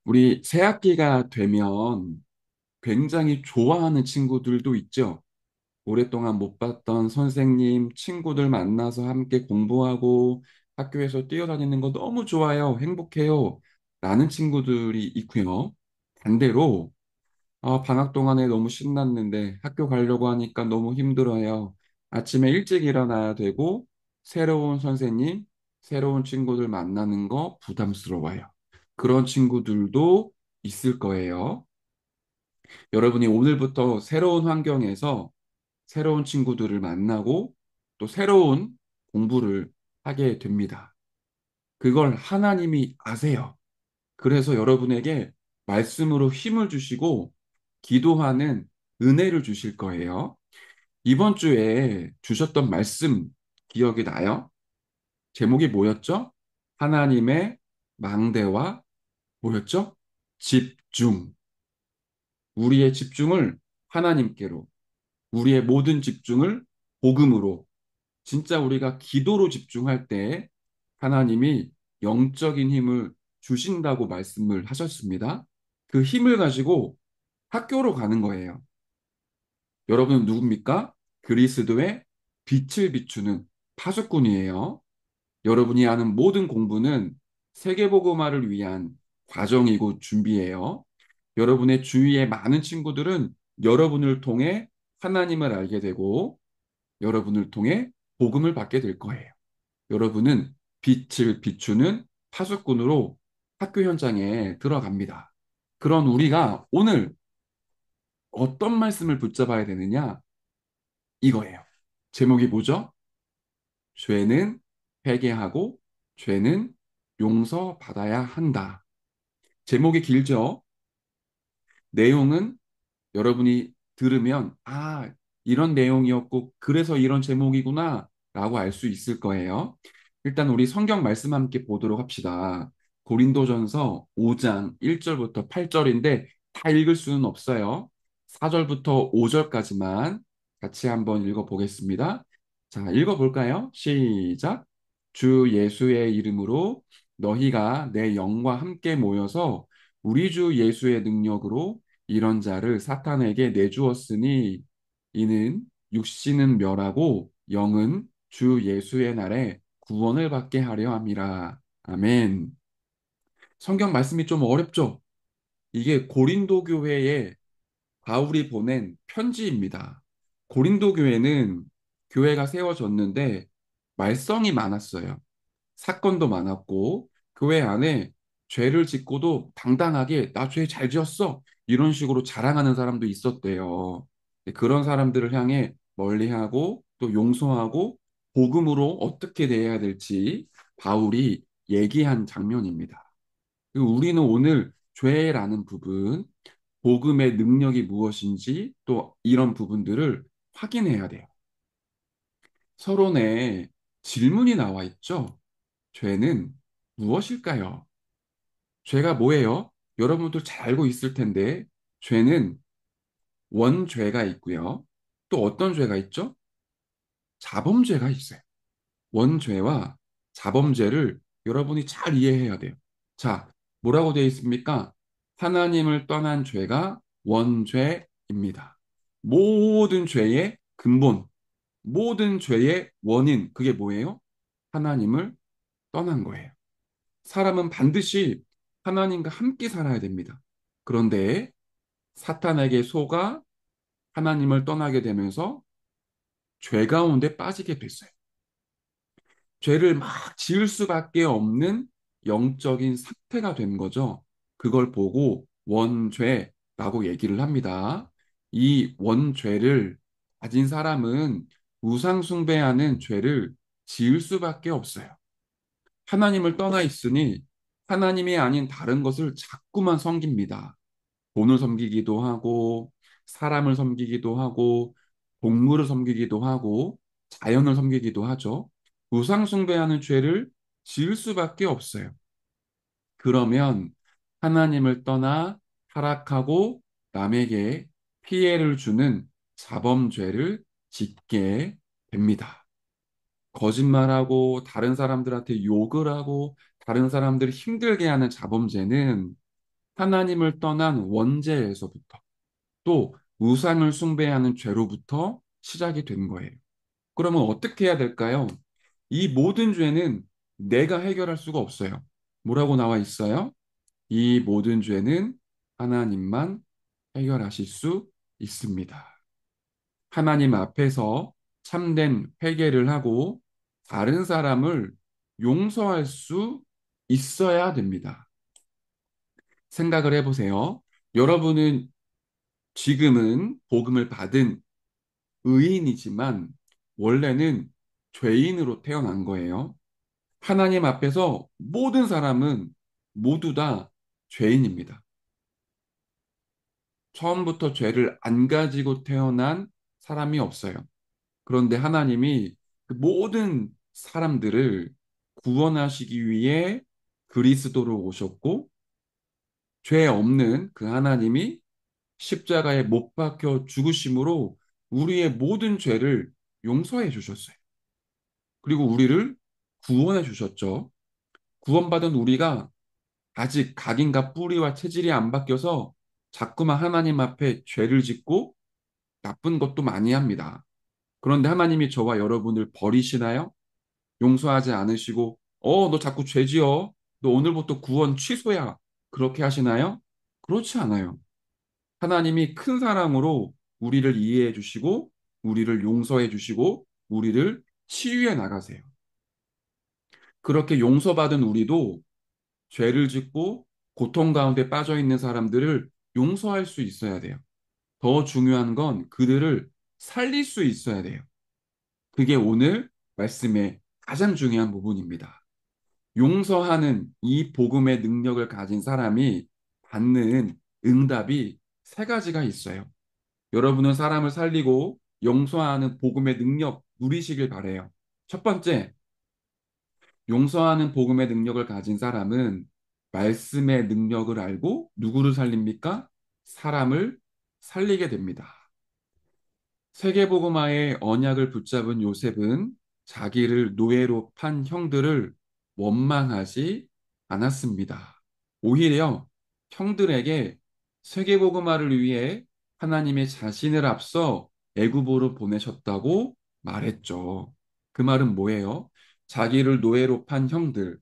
우리 새학기가 되면 굉장히 좋아하는 친구들도 있죠. 오랫동안 못 봤던 선생님, 친구들 만나서 함께 공부하고 학교에서 뛰어다니는 거 너무 좋아요. 행복해요. 라는 친구들이 있고요. 반대로 방학 동안에 너무 신났는데 학교 가려고 하니까 너무 힘들어요. 아침에 일찍 일어나야 되고 새로운 선생님, 새로운 친구들 만나는 거 부담스러워요. 그런 친구들도 있을 거예요. 여러분이 오늘부터 새로운 환경에서 새로운 친구들을 만나고 또 새로운 공부를 하게 됩니다. 그걸 하나님이 아세요. 그래서 여러분에게 말씀으로 힘을 주시고 기도하는 은혜를 주실 거예요. 이번 주에 주셨던 말씀 기억이 나요? 제목이 뭐였죠? 하나님의 망대와 뭐였죠? 집중. 우리의 집중을 하나님께로, 우리의 모든 집중을 복음으로, 진짜 우리가 기도로 집중할 때 하나님이 영적인 힘을 주신다고 말씀을 하셨습니다. 그 힘을 가지고 학교로 가는 거예요. 여러분은 누굽니까? 그리스도의 빛을 비추는 파수꾼이에요. 여러분이 하는 모든 공부는 세계복음화를 위한 과정이고 준비예요. 여러분의 주위의 많은 친구들은 여러분을 통해 하나님을 알게 되고 여러분을 통해 복음을 받게 될 거예요. 여러분은 빛을 비추는 파수꾼으로 학교 현장에 들어갑니다. 그런 우리가 오늘 어떤 말씀을 붙잡아야 되느냐? 이거예요. 제목이 뭐죠? 죄는 회개하고 죄는 용서받아야 한다. 제목이 길죠? 내용은 여러분이 들으면, 이런 내용이었고, 그래서 이런 제목이구나, 라고 알 수 있을 거예요. 일단 우리 성경 말씀 함께 보도록 합시다. 고린도전서 5장 1절부터 8절인데, 다 읽을 수는 없어요. 4절부터 5절까지만 같이 한번 읽어보겠습니다. 자, 읽어볼까요? 시작. 주 예수의 이름으로 너희가 내 영과 함께 모여서 우리 주 예수의 능력으로 이런 자를 사탄에게 내주었으니 이는 육신은 멸하고 영은 주 예수의 날에 구원을 받게 하려 함이라. 아멘. 성경 말씀이 좀 어렵죠? 이게 고린도 교회에 바울이 보낸 편지입니다. 고린도 교회는 교회가 세워졌는데 말썽이 많았어요. 사건도 많았고 교회 안에 죄를 짓고도 당당하게 나 죄 잘 지었어 이런 식으로 자랑하는 사람도 있었대요. 그런 사람들을 향해 멀리하고 또 용서하고 복음으로 어떻게 대해야 될지 바울이 얘기한 장면입니다. 그리고 우리는 오늘 죄라는 부분, 복음의 능력이 무엇인지 또 이런 부분들을 확인해야 돼요. 서론에 질문이 나와 있죠. 죄는 무엇일까요? 죄가 뭐예요? 여러분도 잘 알고 있을 텐데, 죄는 원죄가 있고요. 또 어떤 죄가 있죠? 자범죄가 있어요. 원죄와 자범죄를 여러분이 잘 이해해야 돼요. 자, 뭐라고 되어 있습니까? 하나님을 떠난 죄가 원죄입니다. 모든 죄의 근본, 모든 죄의 원인, 그게 뭐예요? 하나님을 떠난 거예요. 사람은 반드시 하나님과 함께 살아야 됩니다. 그런데 사탄에게 속아 하나님을 떠나게 되면서 죄 가운데 빠지게 됐어요. 죄를 막 지을 수밖에 없는 영적인 상태가 된 거죠. 그걸 보고 원죄라고 얘기를 합니다. 이 원죄를 가진 사람은 우상 숭배하는 죄를 지을 수밖에 없어요. 하나님을 떠나 있으니 하나님이 아닌 다른 것을 자꾸만 섬깁니다. 돈을 섬기기도 하고, 사람을 섬기기도 하고, 동물을 섬기기도 하고, 자연을 섬기기도 하죠. 우상숭배하는 죄를 지을 수밖에 없어요. 그러면 하나님을 떠나 타락하고 남에게 피해를 주는 자범죄를 짓게 됩니다. 거짓말하고 다른 사람들한테 욕을 하고 다른 사람들을 힘들게 하는 자범죄는 하나님을 떠난 원죄에서부터 또 우상을 숭배하는 죄로부터 시작이 된 거예요. 그러면 어떻게 해야 될까요? 이 모든 죄는 내가 해결할 수가 없어요. 뭐라고 나와 있어요? 이 모든 죄는 하나님만 해결하실 수 있습니다. 하나님 앞에서 참된 회개를 하고 다른 사람을 용서할 수 있어야 됩니다. 생각을 해보세요. 여러분은 지금은 복음을 받은 의인이지만 원래는 죄인으로 태어난 거예요. 하나님 앞에서 모든 사람은 모두 다 죄인입니다. 처음부터 죄를 안 가지고 태어난 사람이 없어요. 그런데 하나님이 그 모든 사람들을 구원하시기 위해 그리스도로 오셨고, 죄 없는 그 하나님이 십자가에 못 박혀 죽으심으로 우리의 모든 죄를 용서해 주셨어요. 그리고 우리를 구원해 주셨죠. 구원받은 우리가 아직 각인과 뿌리와 체질이 안 바뀌어서 자꾸만 하나님 앞에 죄를 짓고 나쁜 것도 많이 합니다. 그런데 하나님이 저와 여러분을 버리시나요? 용서하지 않으시고, 너 자꾸 죄 지어. 너 오늘부터 구원 취소야. 그렇게 하시나요? 그렇지 않아요. 하나님이 큰 사랑으로 우리를 이해해 주시고, 우리를 용서해 주시고, 우리를 치유해 나가세요. 그렇게 용서받은 우리도 죄를 짓고 고통 가운데 빠져 있는 사람들을 용서할 수 있어야 돼요. 더 중요한 건 그들을 살릴 수 있어야 돼요. 그게 오늘 말씀의 가장 중요한 부분입니다. 용서하는 이 복음의 능력을 가진 사람이 받는 응답이 세 가지가 있어요. 여러분은 사람을 살리고 용서하는 복음의 능력 누리시길 바래요. 첫 번째, 용서하는 복음의 능력을 가진 사람은 말씀의 능력을 알고 누구를 살립니까? 사람을 살리게 됩니다. 세계복음화의 언약을 붙잡은 요셉은 자기를 노예로 판 형들을 원망하지 않았습니다. 오히려 형들에게 세계복음화를 위해 하나님의 자신을 앞서 애굽으로 보내셨다고 말했죠. 그 말은 뭐예요? 자기를 노예로 판 형들,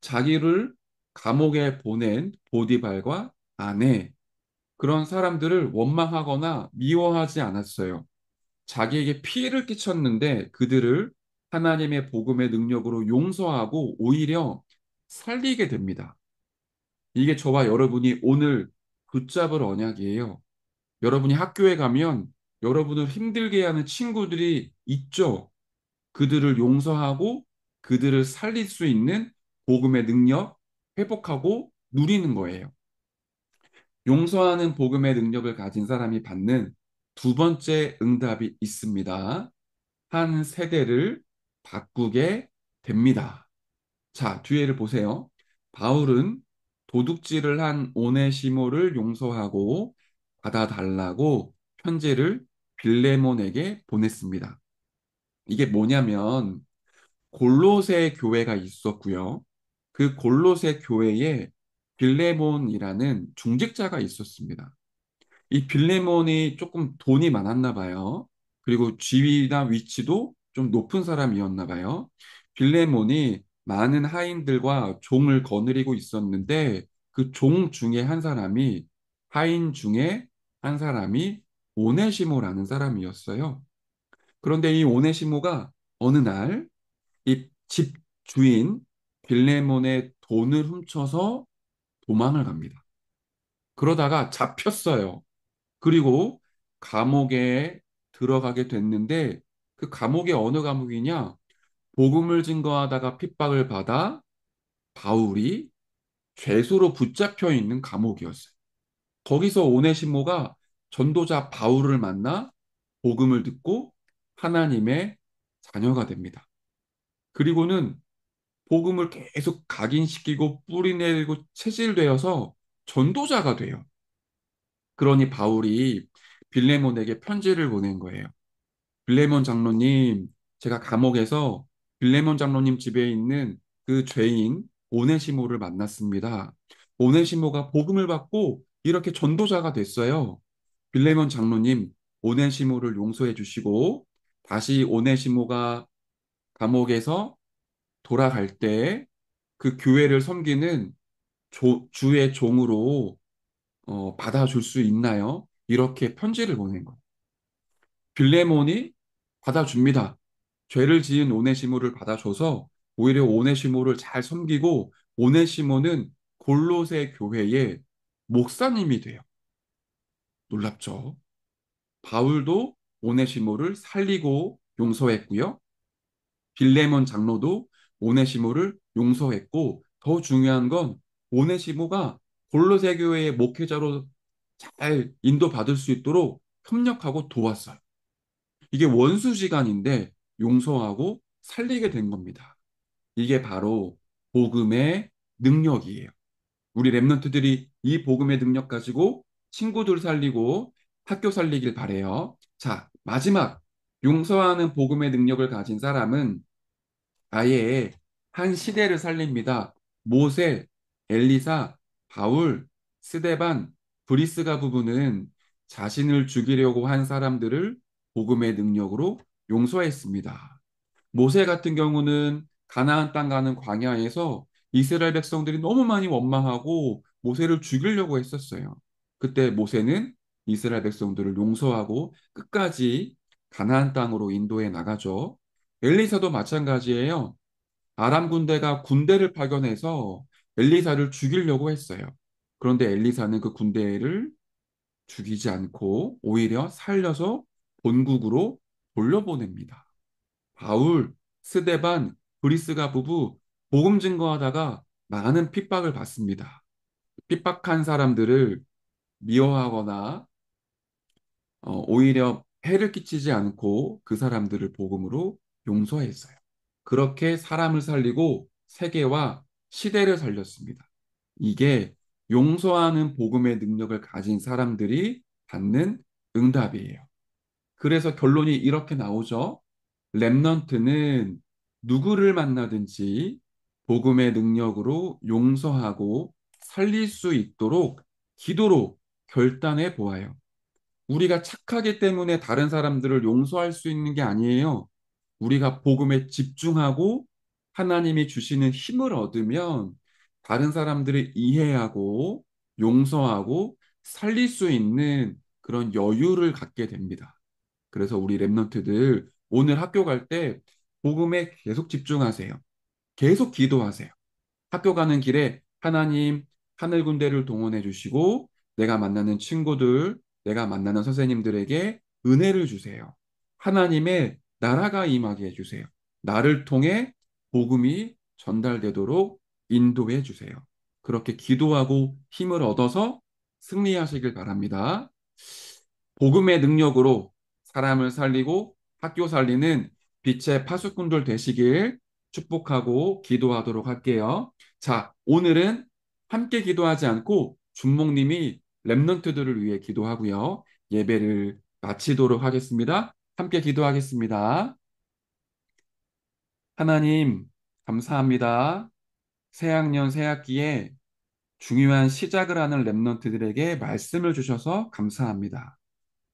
자기를 감옥에 보낸 보디발과 아내, 그런 사람들을 원망하거나 미워하지 않았어요. 자기에게 피해를 끼쳤는데 그들을 하나님의 복음의 능력으로 용서하고 오히려 살리게 됩니다. 이게 저와 여러분이 오늘 붙잡을 언약이에요. 여러분이 학교에 가면 여러분을 힘들게 하는 친구들이 있죠. 그들을 용서하고 그들을 살릴 수 있는 복음의 능력 회복하고 누리는 거예요. 용서하는 복음의 능력을 가진 사람이 받는 두 번째 응답이 있습니다. 한 세대를 바꾸게 됩니다. 자, 뒤에를 보세요. 바울은 도둑질을 한 오네시모를 용서하고 받아달라고 편지를 빌레몬에게 보냈습니다. 이게 뭐냐면 골로새 교회가 있었고요. 그 골로새 교회에 빌레몬이라는 중직자가 있었습니다. 이 빌레몬이 조금 돈이 많았나 봐요. 그리고 지위나 위치도 좀 높은 사람이었나 봐요. 빌레몬이 많은 하인들과 종을 거느리고 있었는데 그 종 중에 한 사람이 하인 중에 한 사람이 오네시모라는 사람이었어요. 그런데 이 오네시모가 어느 날 이 집 주인 빌레몬의 돈을 훔쳐서 도망을 갑니다. 그러다가 잡혔어요. 그리고 감옥에 들어가게 됐는데 그 감옥이 어느 감옥이냐? 복음을 증거하다가 핍박을 받아 바울이 죄수로 붙잡혀 있는 감옥이었어요. 거기서 오네시모가 전도자 바울을 만나 복음을 듣고 하나님의 자녀가 됩니다. 그리고는 복음을 계속 각인시키고 뿌리내리고 체질되어서 전도자가 돼요. 그러니 바울이 빌레몬에게 편지를 보낸 거예요. 빌레몬 장로님, 제가 감옥에서 빌레몬 장로님 집에 있는 그 죄인 오네시모를 만났습니다. 오네시모가 복음을 받고 이렇게 전도자가 됐어요. 빌레몬 장로님, 오네시모를 용서해 주시고 다시 오네시모가 감옥에서 돌아갈 때 그 교회를 섬기는 주의 종으로 받아줄 수 있나요? 이렇게 편지를 보낸 거예요. 빌레몬이 받아줍니다. 죄를 지은 오네시모를 받아줘서 오히려 오네시모를 잘 섬기고 오네시모는 골로새 교회의 목사님이 돼요. 놀랍죠? 바울도 오네시모를 살리고 용서했고요. 빌레몬 장로도 오네시모를 용서했고 더 중요한 건 오네시모가 골로새 교회의 목회자로 잘 인도받을 수 있도록 협력하고 도왔어요. 이게 원수지간인데 용서하고 살리게 된 겁니다. 이게 바로 복음의 능력이에요. 우리 랩런트들이 이 복음의 능력 가지고 친구들 살리고 학교 살리길 바래요. 자, 마지막 용서하는 복음의 능력을 가진 사람은 아예 한 시대를 살립니다. 모세, 엘리사, 바울, 스데반, 브리스가 부부는 자신을 죽이려고 한 사람들을 복음의 능력으로 용서했습니다. 모세 같은 경우는 가나안 땅 가는 광야에서 이스라엘 백성들이 너무 많이 원망하고 모세를 죽이려고 했었어요. 그때 모세는 이스라엘 백성들을 용서하고 끝까지 가나안 땅으로 인도해 나가죠. 엘리사도 마찬가지예요. 아람 군대가 군대를 파견해서 엘리사를 죽이려고 했어요. 그런데 엘리사는 그 군대를 죽이지 않고 오히려 살려서 본국으로 돌려보냅니다. 바울, 스데반, 브리스가 부부 복음 증거하다가 많은 핍박을 받습니다. 핍박한 사람들을 미워하거나 오히려 해를 끼치지 않고 그 사람들을 복음으로 용서했어요. 그렇게 사람을 살리고 세계와 시대를 살렸습니다. 이게 용서하는 복음의 능력을 가진 사람들이 받는 응답이에요. 그래서 결론이 이렇게 나오죠. 렘넌트는 누구를 만나든지 복음의 능력으로 용서하고 살릴 수 있도록 기도로 결단해 보아요. 우리가 착하기 때문에 다른 사람들을 용서할 수 있는 게 아니에요. 우리가 복음에 집중하고 하나님이 주시는 힘을 얻으면 다른 사람들을 이해하고 용서하고 살릴 수 있는 그런 여유를 갖게 됩니다. 그래서 우리 랩런트들 오늘 학교 갈 때 복음에 계속 집중하세요. 계속 기도하세요. 학교 가는 길에 하나님 하늘 군대를 동원해 주시고 내가 만나는 친구들, 내가 만나는 선생님들에게 은혜를 주세요. 하나님의 나라가 임하게 해주세요. 나를 통해 복음이 전달되도록 인도해 주세요. 그렇게 기도하고 힘을 얻어서 승리하시길 바랍니다. 복음의 능력으로 사람을 살리고 학교 살리는 빛의 파수꾼들 되시길 축복하고 기도하도록 할게요. 자, 오늘은 함께 기도하지 않고 준목님이 랩런트들을 위해 기도하고요. 예배를 마치도록 하겠습니다. 함께 기도하겠습니다. 하나님, 감사합니다. 새학년 새학기에 중요한 시작을 하는 랩런트들에게 말씀을 주셔서 감사합니다.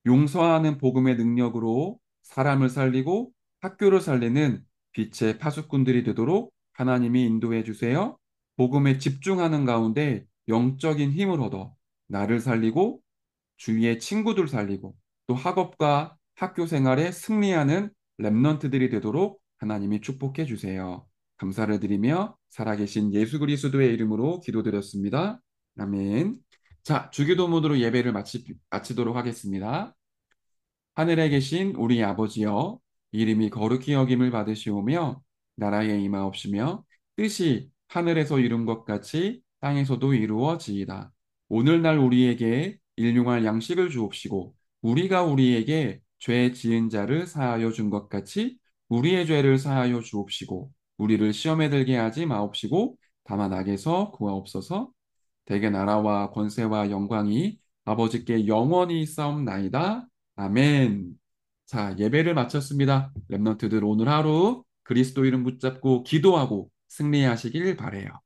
용서하는 복음의 능력으로 사람을 살리고 학교를 살리는 빛의 파수꾼들이 되도록 하나님이 인도해 주세요. 복음에 집중하는 가운데 영적인 힘을 얻어 나를 살리고 주위의 친구들 살리고 또 학업과 학교 생활에 승리하는 랩넌트들이 되도록 하나님이 축복해 주세요. 감사를 드리며 살아계신 예수 그리스도의 이름으로 기도드렸습니다. 아멘. 자, 주기도 모드로 예배를 마치도록 하겠습니다. 하늘에 계신 우리 아버지여, 이름이 거룩히 여김을 받으시오며, 나라에 임하옵시며, 뜻이 하늘에서 이룬 것 같이 땅에서도 이루어지이다. 오늘날 우리에게 일용할 양식을 주옵시고, 우리가 우리에게 죄 지은 자를 사하여 준 것 같이 우리의 죄를 사하여 주옵시고, 우리를 시험에 들게 하지 마옵시고, 다만 악에서 구하옵소서. 대개 나라와 권세와 영광이 아버지께 영원히 있사옵나이다. 아멘. 자, 예배를 마쳤습니다. 랩런트들 오늘 하루 그리스도 이름 붙잡고 기도하고 승리하시길 바래요.